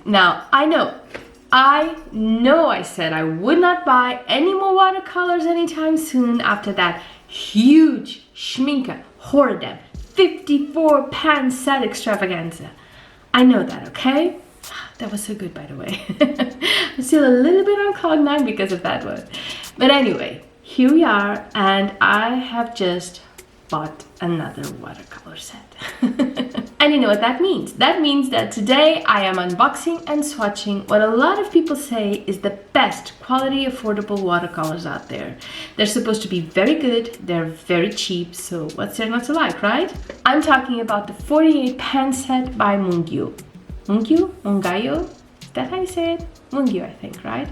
Now, I know I said I would not buy any more watercolors anytime soon after that huge Schminke Horridem 54 pan set extravaganza. I know that, okay? That was so good, by the way. I'm still a little bit on cloud 9 because of that one. But anyway, here we are, and I have just bought another watercolor set. And you know what that means? That means that today I am unboxing and swatching what a lot of people say is the best quality affordable watercolors out there. They're supposed to be very good, they're very cheap, so what's there not to like, right? I'm talking about the 48 pan set by Mungyo. Mungyo? Is that how you say it? Mungyo, I think, right?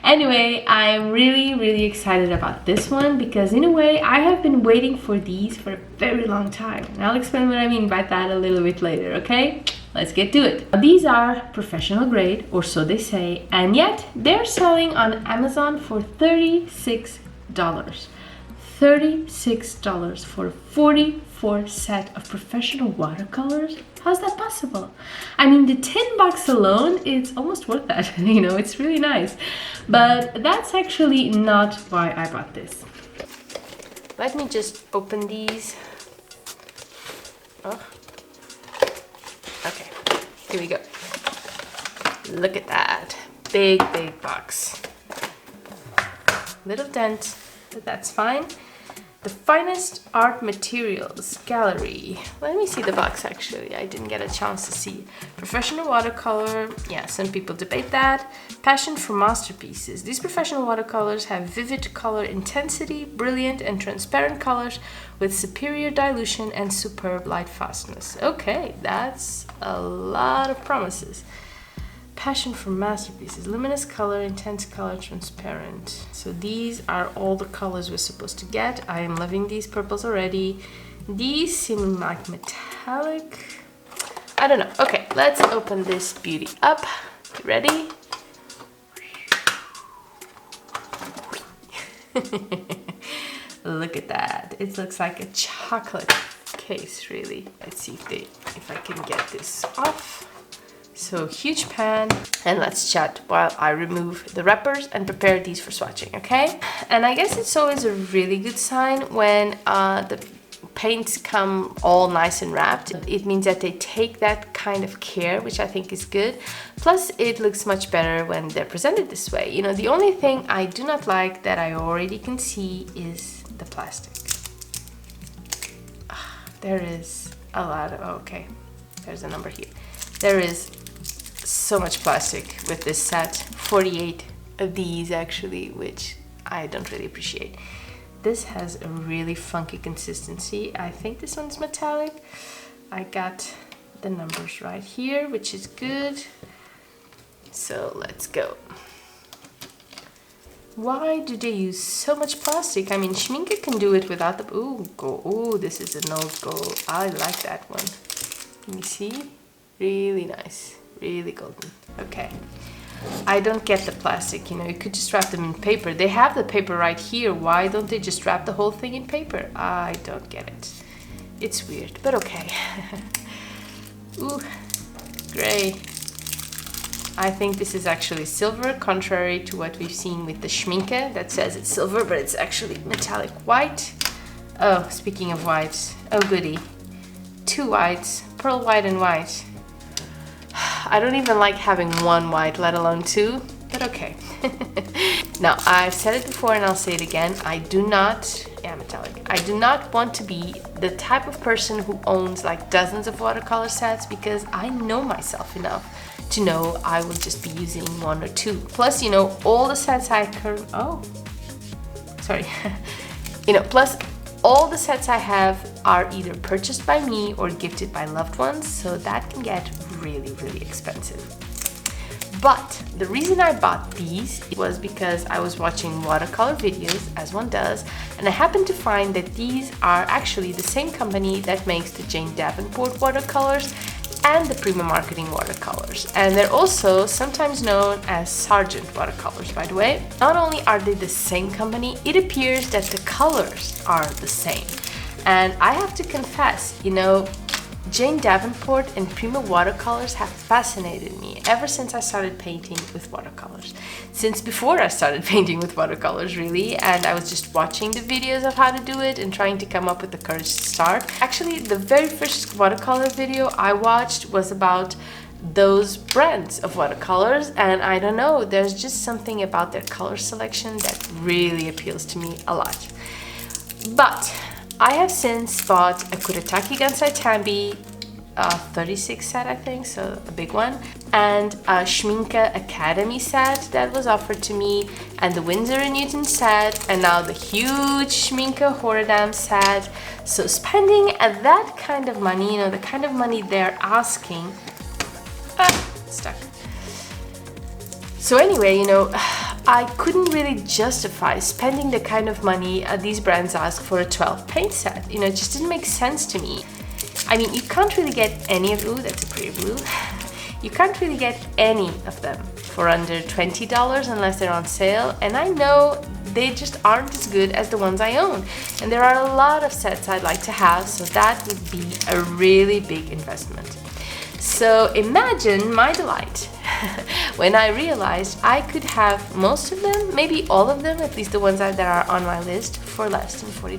Anyway, I'm really excited about this one because in a way I have been waiting for these for a very long time, and I'll explain what I mean by that a little bit later, okay? Let's get to it. These are professional grade, or so they say, and yet they're selling on Amazon for $36. $36 for a 44 set of professional watercolors? How's that possible? I mean, the $10 alone, it's almost worth that. You know, it's really nice. But that's actually not why I bought this. Let me just open these. Oh. Okay, here we go. Look at that. Big box. Little dent, but that's fine. The Finest Art Materials Gallery. Let me see the box actually. I didn't get a chance to see. Professional watercolor. Yeah, some people debate that. Passion for masterpieces. These professional watercolors have vivid color intensity, brilliant and transparent colors with superior dilution and superb light fastness. Okay, that's a lot of promises. Passion for masterpieces, luminous color, intense color, transparent. So these are all the colors we're supposed to get. I am loving these purples already. These seem like metallic. I don't know. Okay, let's open this beauty up. Ready? Look at that. It looks like a chocolate case, really. Let's see if I can get this off. So huge pan, and let's chat while I remove the wrappers and prepare these for swatching, okay? And I guess it's always a really good sign when the paints come all nice and wrapped. It means that they take that kind of care, which I think is good. Plus, it looks much better when they're presented this way. You know, the only thing I do not like that I already can see is the plastic. There is a lot of, okay, there's a number here. There is so much plastic with this set, 48 of these actually, which I don't really appreciate. This has a really funky consistency. I think this one's metallic. I got the numbers right here, which is good. So let's go. Why do they use so much plastic? I mean, Schminke can do it without the, ooh, this is an old gold. I like that one. Can you see? Really nice. Really golden. Okay. I don't get the plastic, you know, you could just wrap them in paper. They have the paper right here. Why don't they just wrap the whole thing in paper? I don't get it. It's weird, but okay. Ooh, gray. I think this is actually silver, contrary to what we've seen with the Schminke that says it's silver, but it's actually metallic white. Oh, speaking of whites, oh goody. Two whites, pearl white and white. I don't even like having one white, let alone two, but okay. Now, I've said it before and I'll say it again. I do not want to be the type of person who owns like dozens of watercolor sets, because I know myself enough to know I will just be using one or two. Plus, you know, all the sets plus all the sets I have are either purchased by me or gifted by loved ones, so that can get really expensive. But the reason I bought these was because I was watching watercolor videos, as one does, and I happened to find that these are actually the same company that makes the Jane Davenport watercolors and the Prima Marketing watercolors. And they're also sometimes known as Sargent watercolors, by the way. Not only are they the same company, it appears that the colors are the same. And I have to confess, you know, Jane Davenport and Prima watercolors have fascinated me ever since I started painting with watercolors. Since before I started painting with watercolors, really, and I was just watching the videos of how to do it and trying to come up with the courage to start. Actually, the very first watercolor video I watched was about those brands of watercolors, and I don't know, there's just something about their color selection that really appeals to me a lot. But I have since bought a Kuretake Gansai Tambi 36 set, I think, so a big one, and a Schminke Academy set that was offered to me, and the Winsor & Newton set, and now the huge Schminke Horadam set. So spending that kind of money, you know, the kind of money they're asking, stuck. So anyway, you know, I couldn't really justify spending the kind of money these brands ask for a 12 paint set. You know, it just didn't make sense to me. I mean, you can't really get any of, ooh, that's a pretty blue. You can't really get any of them for under $20 unless they're on sale. And I know they just aren't as good as the ones I own. And there are a lot of sets I'd like to have, so that would be a really big investment. So imagine my delight when I realized I could have most of them, maybe all of them, at least the ones that are on my list, for less than $40.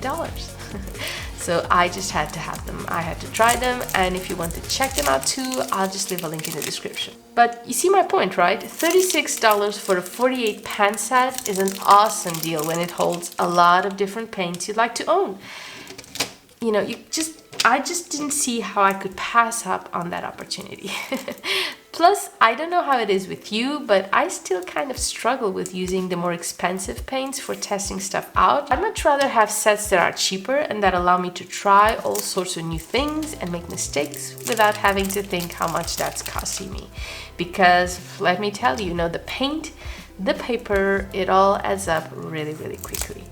So I just had to have them. I had to try them, and if you want to check them out too, I'll just leave a link in the description. But you see my point, right? $36 for a 48 pan set is an awesome deal when it holds a lot of different paints you'd like to own. You know, I just didn't see how I could pass up on that opportunity. Plus, I don't know how it is with you, but I still kind of struggle with using the more expensive paints for testing stuff out. I'd much rather have sets that are cheaper and that allow me to try all sorts of new things and make mistakes without having to think how much that's costing me. Because let me tell you, you know, the paint, the paper, it all adds up really, really quickly.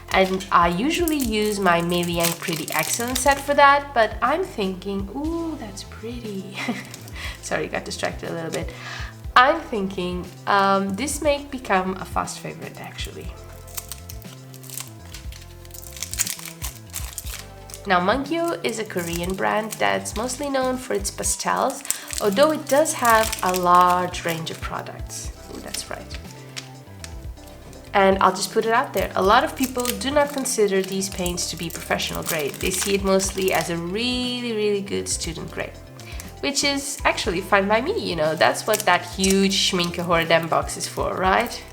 And I usually use my Mei Liang Pretty Excellent set for that, but I'm thinking, ooh, that's pretty. Sorry, got distracted a little bit. I'm thinking this may become a fast favorite, actually. Now, Mungyo is a Korean brand that's mostly known for its pastels, although it does have a large range of products. Ooh, that's right. And I'll just put it out there, a lot of people do not consider these paints to be professional grade. They see it mostly as a really, really good student grade, which is actually fine by me, you know, that's what that huge Schminke Horadam box is for, right?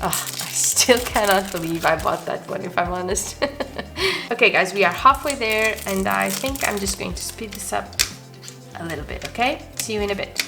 Oh, I still cannot believe I bought that one, if I'm honest. Okay guys, we are halfway there, and I think I'm just going to speed this up a little bit, okay? See you in a bit.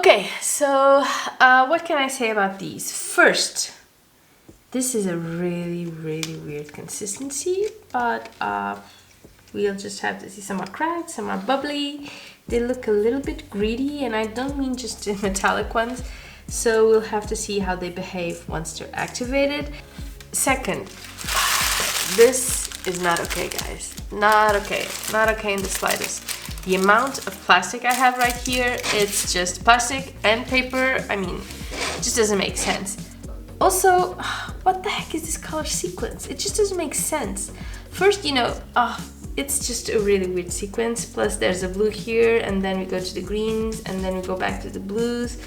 Okay, so what can I say about these? First, this is a really, really weird consistency, but we'll just have to see. Some are cracked, some are bubbly. They look a little bit greedy, and I don't mean just the metallic ones. So we'll have to see how they behave once they're activated. Second, this is not okay, guys. Not okay. Not okay in the slightest. The amount of plastic I have right here, it's just plastic and paper. I mean, it just doesn't make sense. Also, what the heck is this color sequence? It just doesn't make sense. First, you know, it's just a really weird sequence. Plus there's a blue here, and then we go to the greens, and then we go back to the blues,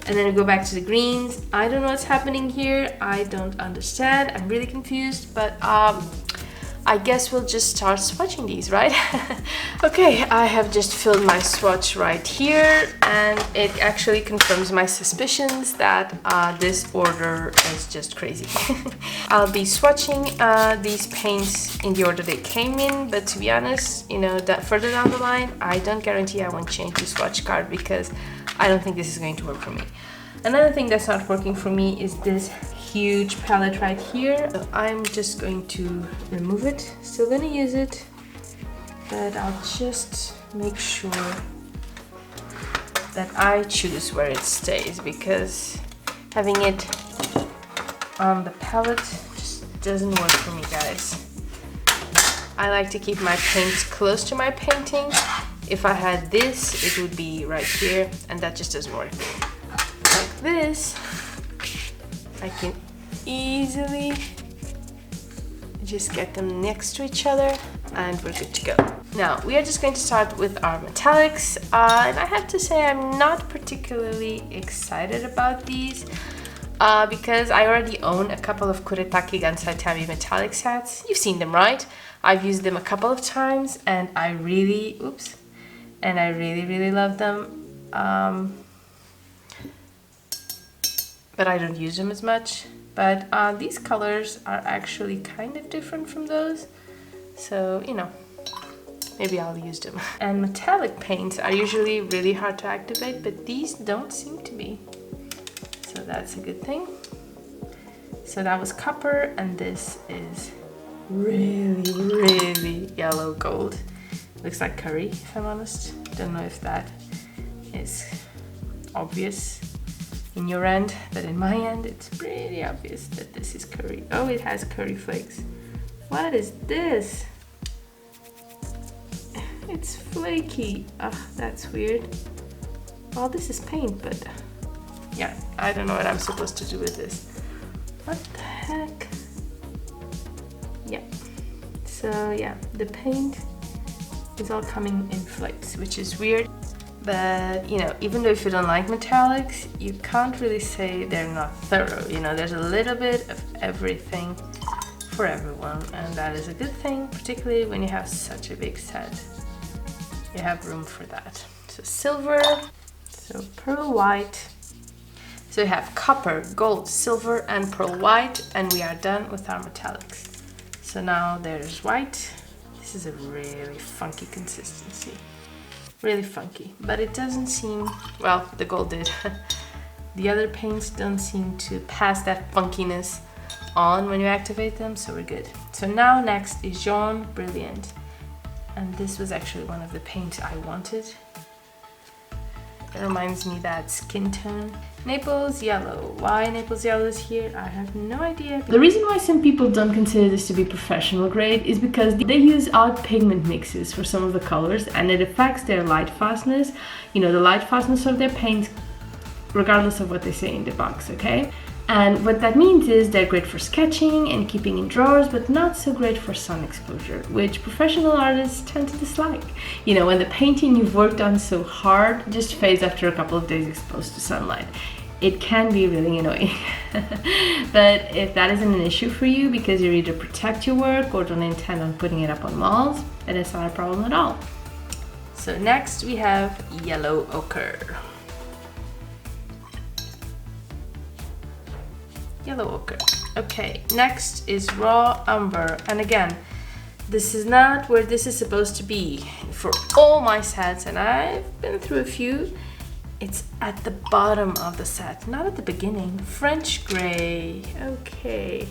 and then we go back to the greens. I don't know what's happening here. I don't understand. I'm really confused, but I guess we'll just start swatching these, right? Okay, I have just filled my swatch right here, and it actually confirms my suspicions that this order is just crazy. I'll be swatching these paints in the order they came in, but to be honest, you know, that further down the line, I don't guarantee I won't change the swatch card because I don't think this is going to work for me. Another thing that's not working for me is this huge palette right here. So I'm just going to remove it. Still gonna use it, but I'll just make sure that I choose where it stays, because having it on the palette just doesn't work for me, guys. I like to keep my paints close to my painting. If I had this, it would be right here, and that just doesn't work. Like this, I can easily just get them next to each other and we're good to go. Now we are just going to start with our metallics, and I have to say I'm not particularly excited about these because I already own a couple of Kuretake Gansai Tabi metallic sets. You've seen them, right? I've used them a couple of times and I really, really love them. But I don't use them as much. But these colors are actually kind of different from those. So, you know, maybe I'll use them. And metallic paints are usually really hard to activate, but these don't seem to be. So that's a good thing. So that was copper, and this is really yellow gold. Looks like curry, if I'm honest. Don't know if that is obvious in your end, but in my end it's pretty obvious that this is curry. Oh, it has curry flakes. What is this? It's flaky. Oh, that's weird. Well, this is paint, but yeah, I don't know what I'm supposed to do with this. What the heck? Yeah. So yeah, the paint is all coming in flakes, which is weird. But, you know, even though if you don't like metallics, you can't really say they're not thorough. You know, there's a little bit of everything for everyone, and that is a good thing, particularly when you have such a big set. You have room for that. So silver, so pearl white. So we have copper, gold, silver, and pearl white, and we are done with our metallics. So now there's white. This is a really funky consistency. Really funky, but it doesn't seem, well, the gold did. The other paints don't seem to pass that funkiness on when you activate them, so we're good. So now next is Jaune Brilliant, and this was actually one of the paints I wanted. It reminds me that skin tone. Naples Yellow. Why Naples Yellow is here, I have no idea. The reason why some people don't consider this to be professional grade is because they use odd pigment mixes for some of the colors, and it affects their light fastness, you know, the light fastness of their paints, regardless of what they say in the box, okay? And what that means is they're great for sketching and keeping in drawers, but not so great for sun exposure, which professional artists tend to dislike. You know, when the painting you've worked on so hard just fades after a couple of days exposed to sunlight. It can be really annoying. But if that isn't an issue for you because you either protect your work or don't intend on putting it up on walls, then it's not a problem at all. So next we have Yellow Ochre. Yellow Ochre. Okay, next is Raw Umber, and again, this is not where this is supposed to be for all my sets, and I've been through a few. It's at the bottom of the set, not at the beginning. French Gray, okay.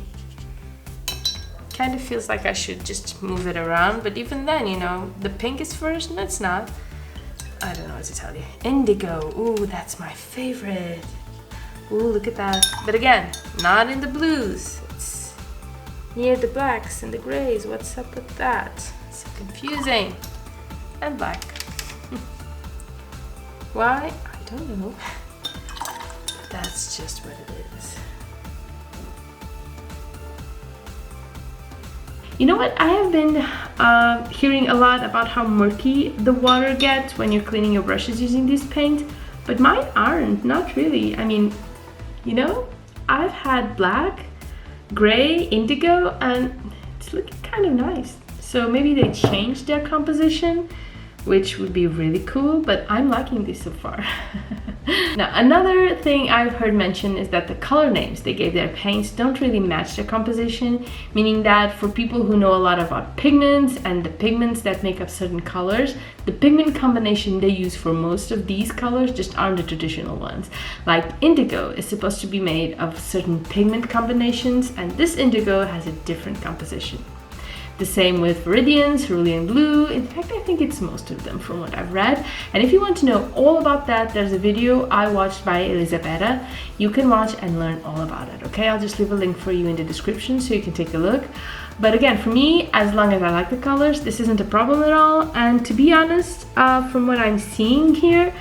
Kind of feels like I should just move it around, but even then, you know, the pink is first, and it's not. I don't know what to tell you. Indigo, ooh, that's my favorite. Ooh, look at that. But again, not in the blues. It's near the blacks and the grays. What's up with that? So confusing. And black. Why? I don't know. That's just what it is. You know what? I have been hearing a lot about how murky the water gets when you're cleaning your brushes using this paint, but mine aren't, not really. I mean, you know, I've had black, gray, indigo, and it's looking kind of nice. So maybe they changed their composition, which would be really cool, but I'm liking this so far. Now, another thing I've heard mentioned is that the color names they gave their paints don't really match their composition, meaning that for people who know a lot about pigments and the pigments that make up certain colors, the pigment combination they use for most of these colors just aren't the traditional ones. Like indigo is supposed to be made of certain pigment combinations, and this indigo has a different composition. The same with Viridian, Cerulean Blue. In fact, I think it's most of them from what I've read. And if you want to know all about that, there's a video I watched by Elisabetta. You can watch and learn all about it, okay? I'll just leave a link for you in the description so you can take a look. But again, for me, as long as I like the colors, this isn't a problem at all. And to be honest, from what I'm seeing here,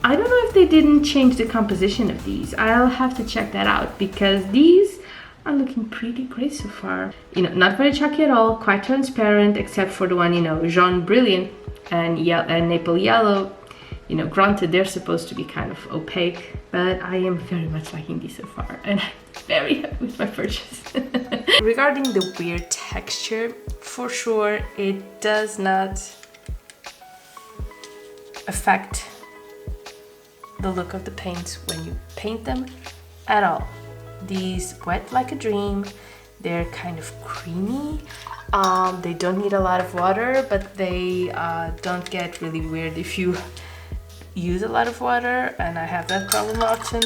I don't know if they didn't change the composition of these. I'll have to check that out because these are looking pretty great so far. You know, not very chalky at all, quite transparent, except for the one, you know, Jaune Brilliant and Maple Yellow. You know, granted, they're supposed to be kind of opaque, but I am very much liking these so far, and I'm very happy with my purchase. Regarding the weird texture, for sure, it does not affect the look of the paints when you paint them at all. These wet like a dream. They're kind of creamy. They don't need a lot of water, but they don't get really weird if you use a lot of water, and I have that problem often.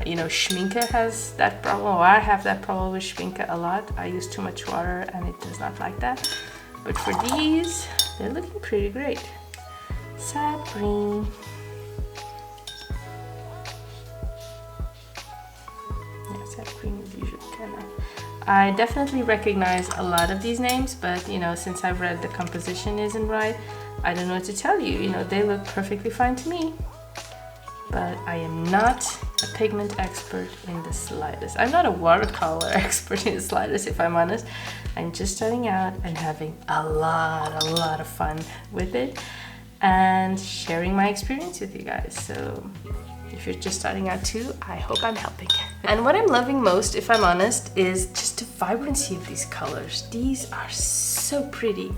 You know, Schminke has that problem, or I have that problem with Schminke a lot. I use too much water and it does not like that. But for these, they're looking pretty great. Sap green. I definitely recognize a lot of these names, but you know, since I've read the composition isn't right, I don't know what to tell you. You know, they look perfectly fine to me, but I am not a pigment expert in the slightest. I'm not a watercolor expert in the slightest, if I'm honest. I'm just starting out and having a lot of fun with it and sharing my experience with you guys. So if you're just starting out too, I hope I'm helping. And what I'm loving most, if I'm honest, is just the vibrancy of these colors. These are so pretty.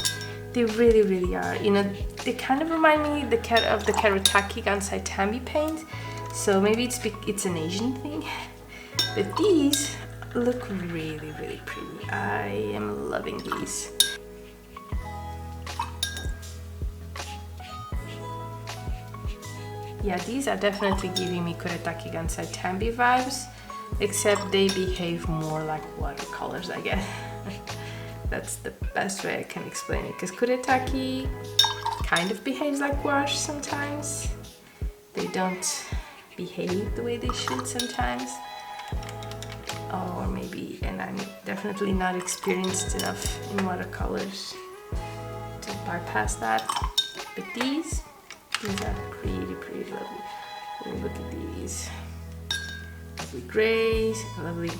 They really are. You know, they kind of remind me of the Karataki Gansai Tambi paint. So maybe it's an Asian thing. But these look really pretty. I am loving these. Yeah, these are definitely giving me Kuretake Gansai Tambi vibes, except they behave more like watercolors, I guess. That's the best way I can explain it, because Kuretake kind of behaves like gouache sometimes. They don't behave the way they should sometimes. Or maybe, and I'm definitely not experienced enough in watercolors to bypass that. But these are pretty lovely. Look at these. Lovely grays, lovely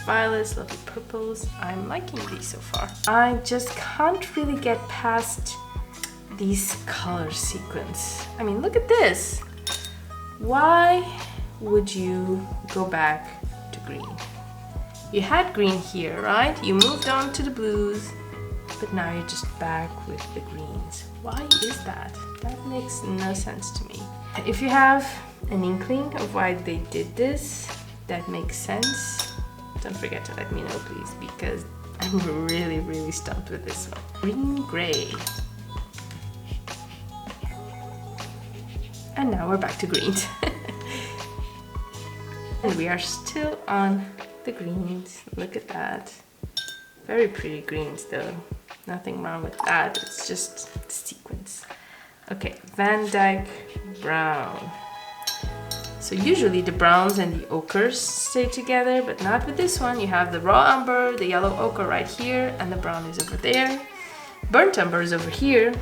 violets, lovely purples. I'm liking these so far. I just can't really get past these color sequence. I mean, look at this. Why would you go back to green? You had green here, right? You moved on to the blues, but now you're just back with the greens. Why is that? That makes no sense to me. If you have an inkling of why they did this, that makes sense, don't forget to let me know, please, because I'm really stumped with this one. Green gray. And now we're back to greens. And we are still on the greens. Look at that. Very pretty greens though. Nothing wrong with that. It's just sequence. Okay, Van Dyke Brown. So usually the browns and the ochres stay together, but not with this one. You have the raw umber, the yellow ochre right here, and the brown is over there. Burnt umber is over here.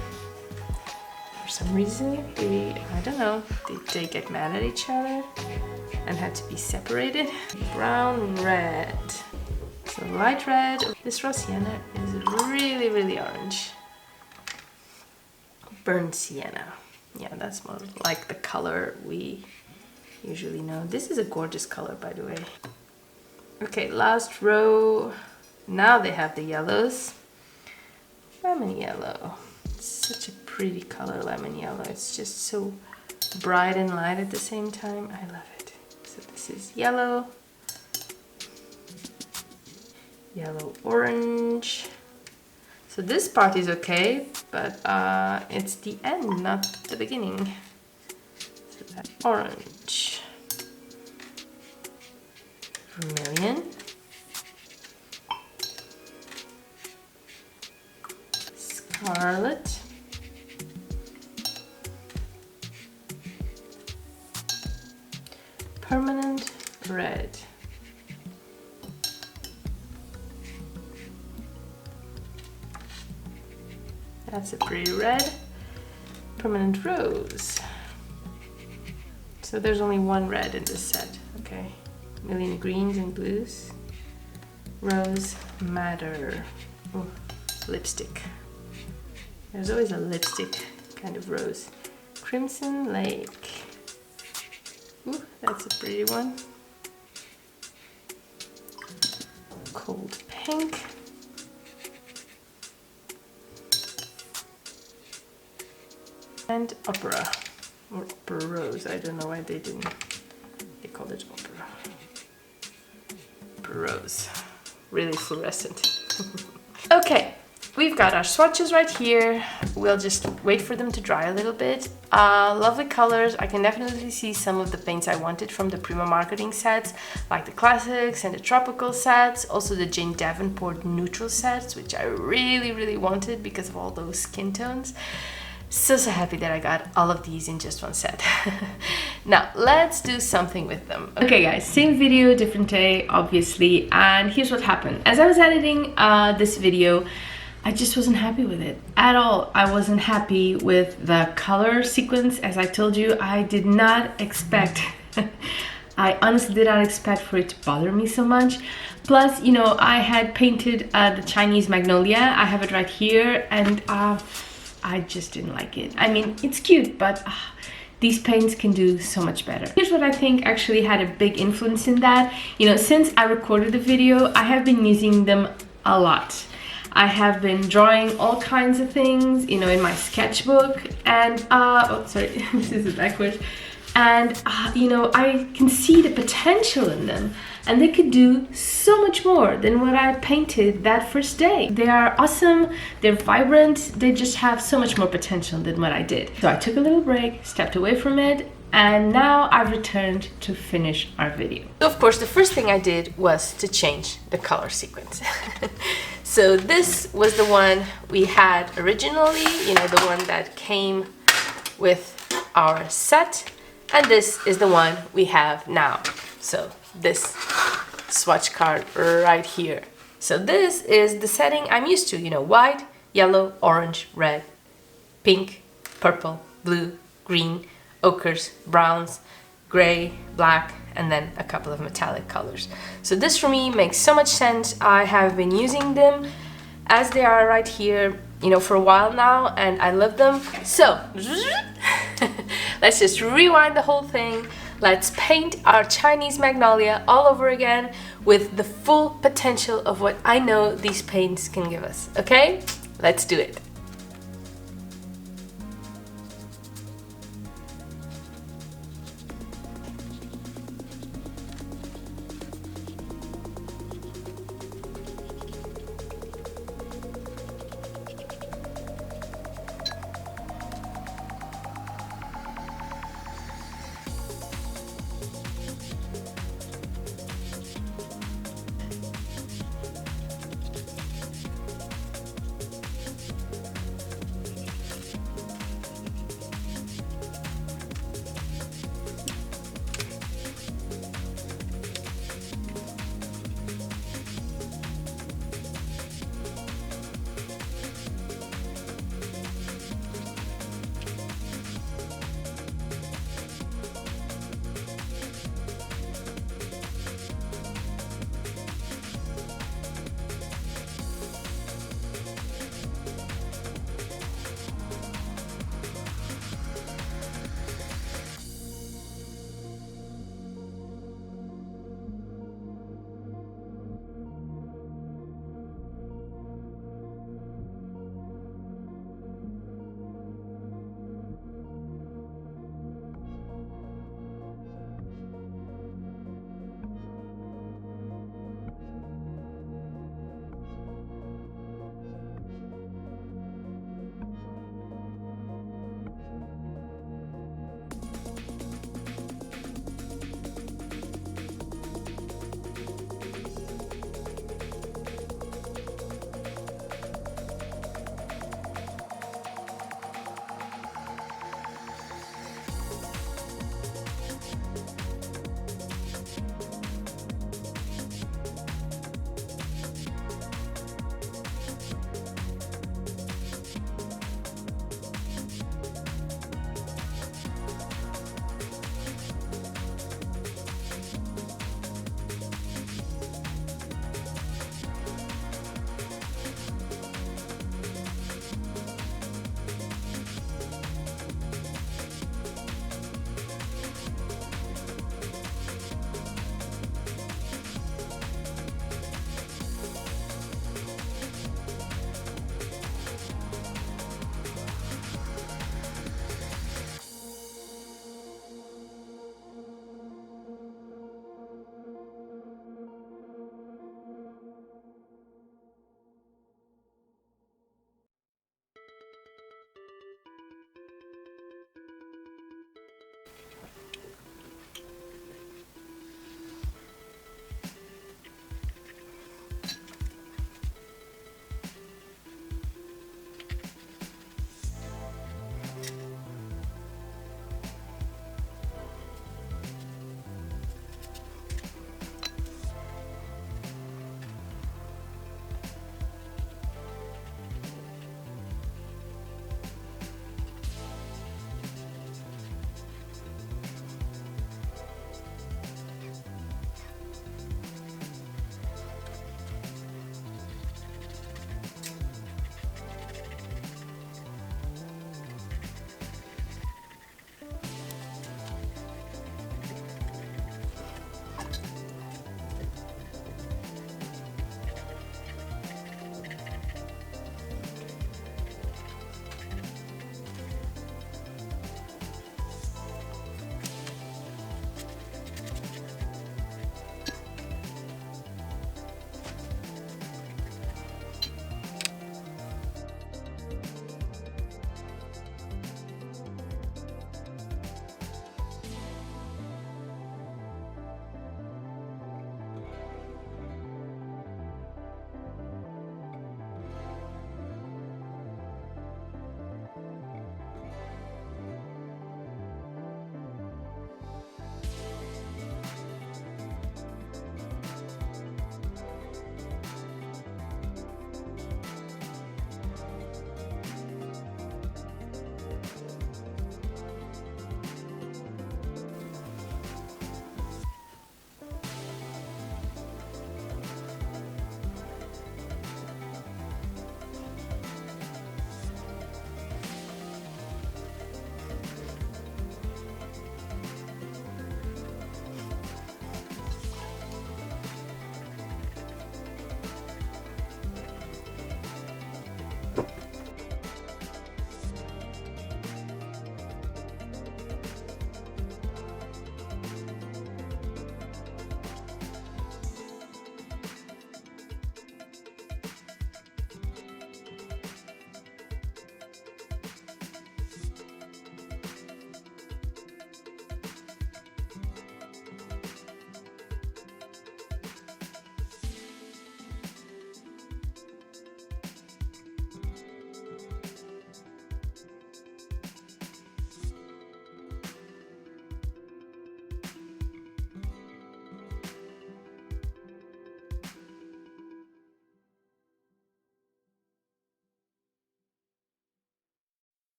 For some reason, I don't know, did they get mad at each other and had to be separated? Brown, red. So light red. This raw sienna is really, really orange. Burnt sienna. Yeah, that's more like the color we usually know. This is a gorgeous color, by the way. Okay, last row. Now they have the yellows. Lemon yellow. It's such a pretty color, lemon yellow. It's just so bright and light at the same time. I love it. So this is yellow. Yellow orange. So this part is okay, but it's the end, not the beginning. So that orange. Vermilion. Scarlet. Permanent red. That's a pretty red. Permanent rose. So there's only one red in this set. Okay. A million greens and blues. Rose madder. Ooh, lipstick. There's always a lipstick kind of rose. Crimson lake. Ooh, that's a pretty one. Cold pink. And opera, or opera rose. I don't know why they called it opera. Opera rose. Really fluorescent. Okay, we've got our swatches right here. We'll just wait for them to dry a little bit. Lovely colors. I can definitely see some of the paints I wanted from the Prima marketing sets, like the classics and the tropical sets. Also the Jane Davenport neutral sets, which I really, really wanted because of all those skin tones. So happy that I got all of these in just one set. Now let's do something with them. Okay guys, same video, different day, obviously, and here's what happened. As I was editing this video, I just wasn't happy with it at all. I wasn't happy with the color sequence. As I told you, I did not expect I honestly did not expect for it to bother me so much. Plus, you know, I had painted the Chinese magnolia. I have it right here, and I just didn't like it. I mean, it's cute, but these paints can do so much better. Here's what I think actually had a big influence in that. You know, since I recorded the video, I have been using them a lot. I have been drawing all kinds of things, you know, in my sketchbook, and oh, sorry, this is backwards. And you know, I can see the potential in them, and they could do so much more than what I painted that first day. They are awesome, they're vibrant, they just have so much more potential than what I did. So I took a little break, stepped away from it, and now I've returned to finish our video. So of course, the first thing I did was to change the color sequence. So this was the one we had originally, you know, the one that came with our set. And this is the one we have now. So this swatch card right here. So this is the setting I'm used to, you know, white, yellow, orange, red, pink, purple, blue, green, ochres, browns, gray, black, and then a couple of metallic colors. So this for me makes so much sense. I have been using them as they are right here, you know, for a while now, and I love them. So let's just rewind the whole thing. Let's paint our Chinese magnolia all over again with the full potential of what I know these paints can give us. Okay, let's do it.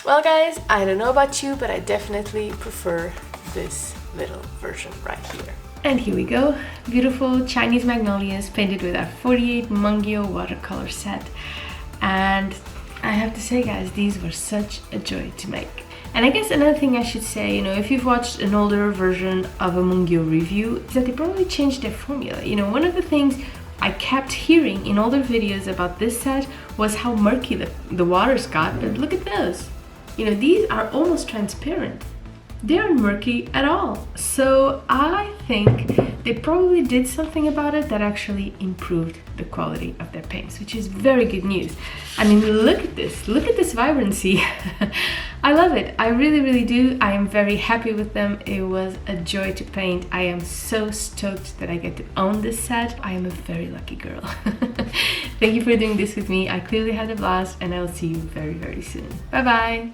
Well guys, I don't know about you, but I definitely prefer this little version right here. And here we go, beautiful Chinese magnolias painted with our 48 Mungyo watercolor set. And I have to say guys, these were such a joy to make. And I guess another thing I should say, you know, if you've watched an older version of a Mungyo review, is that they probably changed their formula. You know, one of the things I kept hearing in older videos about this set was how murky the waters got, but look at those. You know, these are almost transparent. They aren't murky at all. So I think they probably did something about it that actually improved the quality of their paints, which is very good news. I mean, look at this vibrancy. I love it, I really, really do. I am very happy with them. It was a joy to paint. I am so stoked that I get to own this set. I am a very lucky girl. Thank you for doing this with me. I clearly had a blast, and I will see you very, very soon. Bye bye.